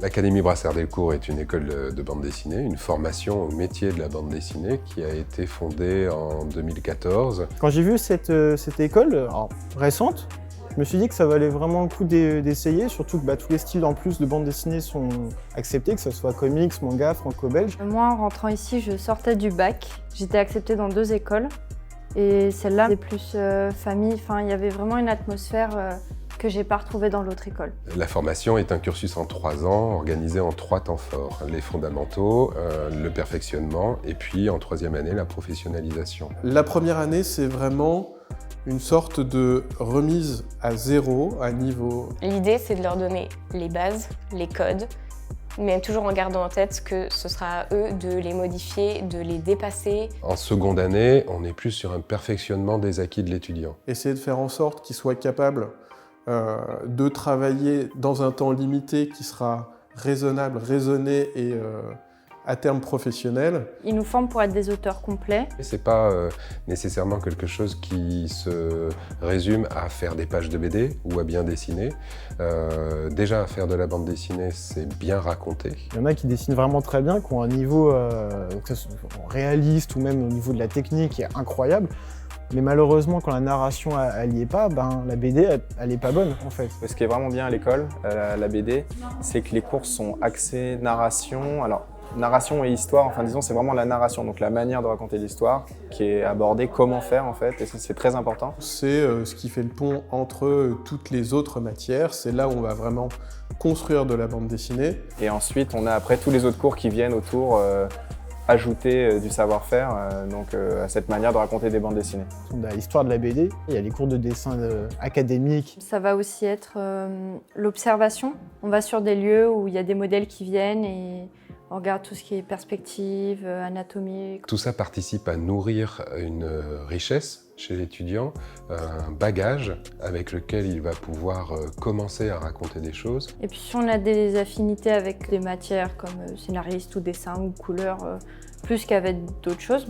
L'Académie Brasseur-Delcourt est une école de bande dessinée, une formation au métier de la bande dessinée qui a été fondée en 2014. Quand j'ai vu cette école alors, récente, je me suis dit que ça valait vraiment le coup d'essayer, surtout que tous les styles en plus de bande dessinée sont acceptés, que ce soit comics, manga, franco-belge. Moi, en rentrant ici, je sortais du bac. J'étais acceptée dans 2 écoles. Et celle-là, c'est plus famille. Enfin, il y avait vraiment une atmosphère que j'ai pas retrouvée dans l'autre école. La formation est un cursus en 3 ans, organisé en 3 temps forts. Les fondamentaux, le perfectionnement, et puis en 3e année, la professionnalisation. La première année, c'est vraiment une sorte de remise à zéro, à niveau. L'idée, c'est de leur donner les bases, les codes, mais toujours en gardant en tête que ce sera à eux de les modifier, de les dépasser. En seconde année, on est plus sur un perfectionnement des acquis de l'étudiant. Essayer de faire en sorte qu'ils soient capables de travailler dans un temps limité qui sera raisonnable, raisonné et à terme professionnel. Ils nous forment pour être des auteurs complets. C'est pas nécessairement quelque chose qui se résume à faire des pages de BD ou à bien dessiner. Déjà, à faire de la bande dessinée, c'est bien raconter. Il y en a qui dessinent vraiment très bien, qui ont un niveau que ce soit réaliste ou même au niveau de la technique qui est incroyable. Mais malheureusement, quand la narration elle y est pas, la BD elle est pas bonne en fait. Ce qui est vraiment bien à l'école, la BD, c'est que les cours sont axés narration. Alors, narration et histoire, enfin disons, c'est vraiment la narration, donc la manière de raconter l'histoire qui est abordée, comment faire en fait, et ça c'est très important. C'est ce qui fait le pont entre toutes les autres matières, c'est là où on va vraiment construire de la bande dessinée. Et ensuite, on a après tous les autres cours qui viennent autour, ajouter du savoir-faire à cette manière de raconter des bandes dessinées. On a l'histoire de la BD, il y a les cours de dessin académiques. Ça va aussi être l'observation. On va sur des lieux où il y a des modèles qui viennent et on regarde tout ce qui est perspective, anatomie. Tout ça participe à nourrir une richesse chez l'étudiant, un bagage avec lequel il va pouvoir commencer à raconter des choses. Et puis si on a des affinités avec des matières comme scénariste ou dessin ou couleur, plus qu'avec d'autres choses,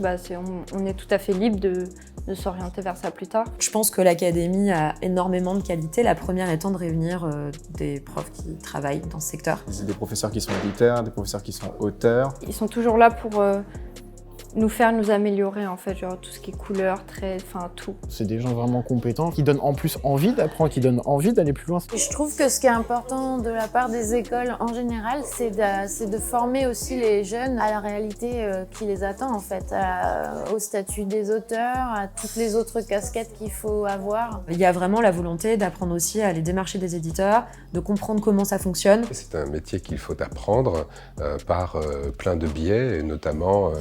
on est tout à fait libre de s'orienter vers ça plus tard. Je pense que l'académie a énormément de qualités. La première étant de réunir des profs qui travaillent dans ce secteur. Des professeurs qui sont éditeurs, des professeurs qui sont auteurs. Ils sont toujours là pour nous améliorer en fait, genre tout ce qui est couleur, traits, tout. C'est des gens vraiment compétents qui donnent en plus envie d'apprendre, qui donnent envie d'aller plus loin. Je trouve que ce qui est important de la part des écoles en général, c'est de former aussi les jeunes à la réalité qui les attend en fait, au statut des auteurs, à toutes les autres casquettes qu'il faut avoir. Il y a vraiment la volonté d'apprendre aussi à aller démarcher des éditeurs, de comprendre comment ça fonctionne. C'est un métier qu'il faut apprendre par plein de biais, et notamment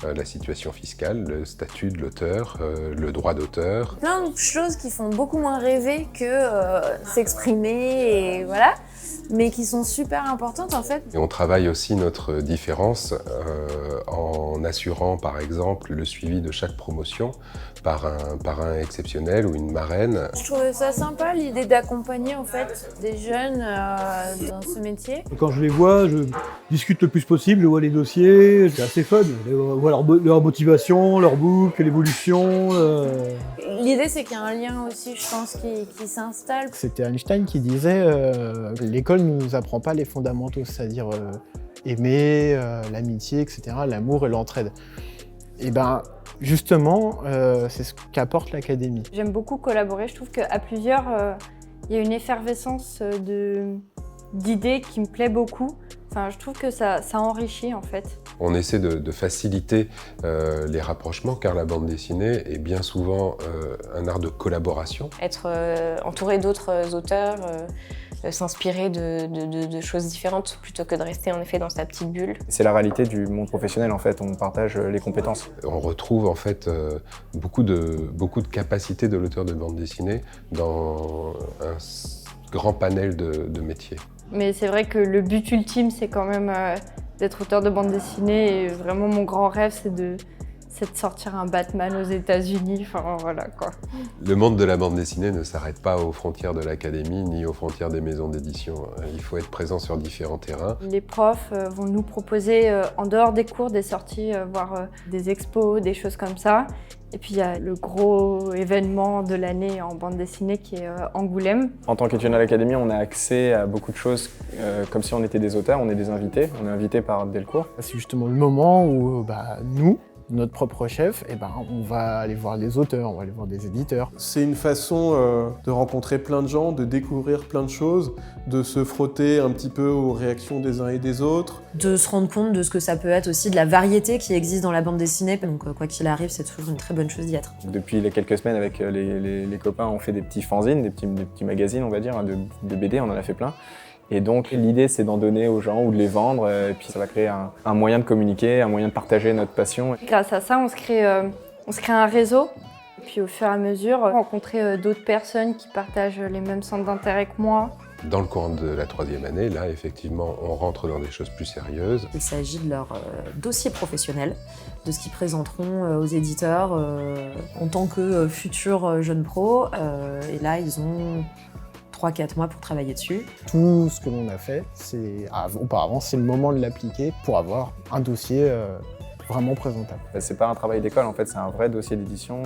la situation fiscale, le statut de l'auteur, le droit d'auteur. Plein de choses qui font beaucoup moins rêver que s'exprimer et voilà, mais qui sont super importantes en fait. Et on travaille aussi notre différence en assurant par exemple le suivi de chaque promotion par un parrain exceptionnel ou une marraine. Je trouvais ça sympa l'idée d'accompagner en fait des jeunes dans ce métier. Quand je les vois, je discute le plus possible, je vois les dossiers, c'est assez fun. Je vois leur motivation, leur book, l'évolution. L'idée c'est qu'il y a un lien aussi, je pense, qui s'installe. C'était Einstein qui disait l'école ne nous apprend pas les fondamentaux, c'est-à-dire aimer, l'amitié, etc., l'amour et l'entraide. Et justement, c'est ce qu'apporte l'académie. J'aime beaucoup collaborer, je trouve qu'à plusieurs, il y a une effervescence d'idées qui me plaît beaucoup. Je trouve que ça enrichit en fait. On essaie de faciliter les rapprochements car la bande dessinée est bien souvent un art de collaboration. Être entouré d'autres auteurs, s'inspirer de choses différentes plutôt que de rester en effet dans sa petite bulle. C'est la réalité du monde professionnel en fait, on partage les compétences. On retrouve en fait beaucoup de capacités de l'auteur de bande dessinée dans un grand panel de métiers. Mais c'est vrai que le but ultime, c'est quand même d'être auteur de bande dessinée. Et vraiment, mon grand rêve, c'est de sortir un Batman aux États-Unis, enfin voilà quoi. Le monde de la bande dessinée ne s'arrête pas aux frontières de l'académie ni aux frontières des maisons d'édition. Il faut être présent sur différents terrains. Les profs vont nous proposer, en dehors des cours, des sorties, voire des expos, des choses comme ça. Et puis il y a le gros événement de l'année en bande dessinée qui est Angoulême. En tant qu'étudiant à l'académie, on a accès à beaucoup de choses comme si on était des auteurs, on est des invités, on est invités par Delcourt. C'est justement le moment où nous, notre propre chef, on va aller voir les auteurs, on va aller voir des éditeurs. C'est une façon de rencontrer plein de gens, de découvrir plein de choses, de se frotter un petit peu aux réactions des uns et des autres. De se rendre compte de ce que ça peut être aussi, de la variété qui existe dans la bande dessinée. Donc quoi qu'il arrive, c'est toujours une très bonne chose d'y être. Depuis les quelques semaines, avec les copains, on fait des petits fanzines, des petits magazines, on va dire, de BD, on en a fait plein. Et donc l'idée c'est d'en donner aux gens ou de les vendre, et puis ça va créer un moyen de communiquer, un moyen de partager notre passion. Grâce à ça, on se crée un réseau, et puis au fur et à mesure, rencontrer d'autres personnes qui partagent les mêmes centres d'intérêt que moi. Dans le courant de la 3e année, là, effectivement, on rentre dans des choses plus sérieuses. Il s'agit de leur dossier professionnel, de ce qu'ils présenteront aux éditeurs en tant que futurs jeunes pros. Et là, ils ont 3-4 mois pour travailler dessus. Tout ce que l'on a fait, auparavant, c'est le moment de l'appliquer pour avoir un dossier vraiment présentable. C'est pas un travail d'école, en fait, c'est un vrai dossier d'édition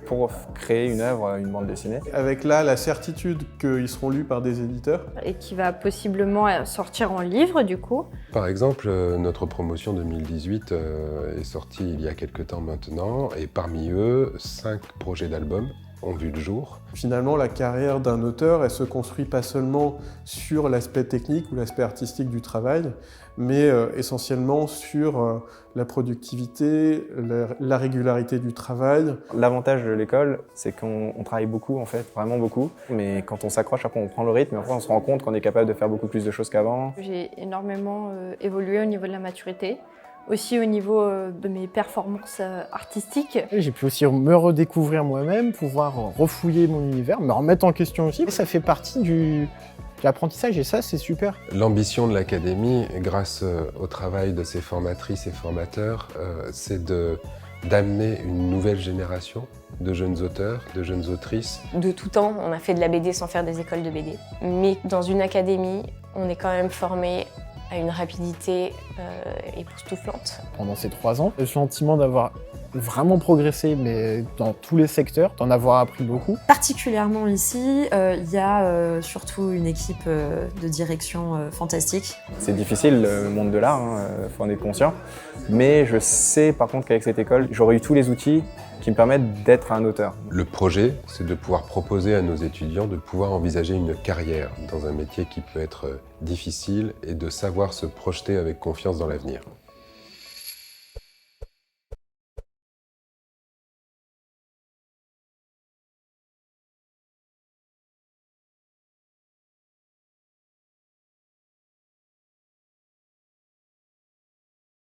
pour créer une œuvre, une bande dessinée. Avec là la certitude qu'ils seront lus par des éditeurs. Et qui va possiblement sortir en livre du coup. Par exemple, notre promotion 2018 est sortie il y a quelques temps maintenant, et parmi eux, 5 projets d'albums ont vu le jour. Finalement, la carrière d'un auteur, elle se construit pas seulement sur l'aspect technique ou l'aspect artistique du travail, mais essentiellement sur la productivité, la régularité du travail. L'avantage de l'école, c'est qu'on travaille beaucoup en fait, vraiment beaucoup. Mais quand on s'accroche, après on prend le rythme et après on se rend compte qu'on est capable de faire beaucoup plus de choses qu'avant. J'ai énormément évolué au niveau de la maturité. Aussi au niveau de mes performances artistiques. J'ai pu aussi me redécouvrir moi-même, pouvoir refouiller mon univers, me remettre en question aussi. Et ça fait partie de l'apprentissage et ça, c'est super. L'ambition de l'académie, grâce au travail de ses formatrices et formateurs, c'est d'amener une nouvelle génération de jeunes auteurs, de jeunes autrices. De tout temps, on a fait de la BD sans faire des écoles de BD. Mais dans une académie, on est quand même formé à une rapidité époustouflante. Pendant ces 3 ans, le sentiment d'avoir vraiment progressé, mais dans tous les secteurs, d'en avoir appris beaucoup. Particulièrement ici, il y a surtout une équipe de direction fantastique. C'est difficile le monde de l'art, faut en être conscient. Mais je sais par contre qu'avec cette école, j'aurais eu tous les outils qui me permettent d'être un auteur. Le projet, c'est de pouvoir proposer à nos étudiants de pouvoir envisager une carrière dans un métier qui peut être difficile et de savoir se projeter avec confiance dans l'avenir.